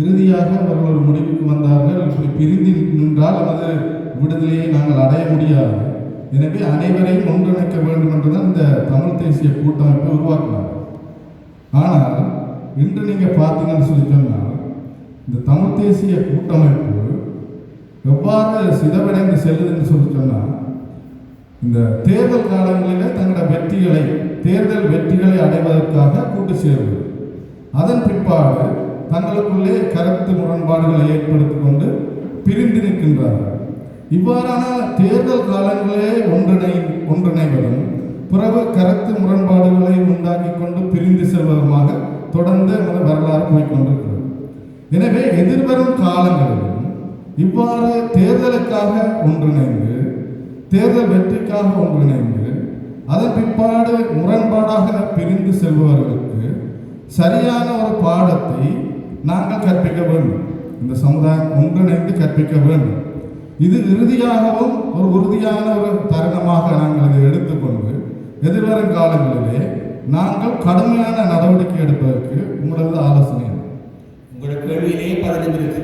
இறுதியாக அவர்கள் ஒரு முடிவுக்கு வந்தார்கள், இப்படி பிரிந்து நின்றால் நமது விடுதலையை நாங்கள் அடைய முடியாது, எனவே அனைவரையும் ஒன்றிணைக்க வேண்டும் என்றுதான் இந்த தமிழ் தேசிய கூட்டமைப்பை உருவாக்கினார். ஆனால் இன்று நீங்கள் பார்த்தீங்கன்னு சொல்லி சொன்னால் இந்த தமிழ் தேசிய கூட்டமைப்பு எவ்வாறு சிதவடைந்து செல்லுதுன்னு சொல்லி சொன்னால், இந்த தேர்தல் காலங்களிலே தங்களோட தேர்தல் வெற்றிகளை அடைவதற்காக கூட்டு சேர்வு, அதன் பிற்பாடு தங்களுக்குள்ளே கருத்து முரண்பாடுகளை ஏற்படுத்திக் கொண்டு பிரிந்து நிற்கின்றார்கள். இவ்வாறான தேர்தல் காலங்களே ஒன்றிணைவதும் பிறகு கருத்து முரண்பாடுகளை உண்டாக்கி கொண்டு பிரிந்து செல்வதுமாக தொடர்ந்து வரலாறு போய்கொண்டிருக்கிறது. எனவே எதிர்வரும் காலங்களிலும் இவ்வாறு தேர்தலுக்காக ஒன்றிணைந்து, தேர்தல் வெற்றிக்காக ஒன்றிணைந்து, அதன் பிற்பாடு முரண்பாடாக பிரிந்து செல்பவர்களுக்கு சரியான ஒரு பாடத்தை நாங்கள் கற்பிக்க வேண்டும். இந்த சமுதாயம் ஒன்றிணைந்து கற்பிக்க வேண்டும். இது இறுதியாகவும் ஒரு உறுதியான ஒரு தருணமாக நாங்கள் இதை எடுத்துக்கொண்டு எதிர்வரும் காலங்களிலே நாங்கள் கடுமையான நடவடிக்கை எடுப்பதற்கு உங்களது ஆலோசனை. உங்களோட கேள்வியிலேயே 15 இருக்கு.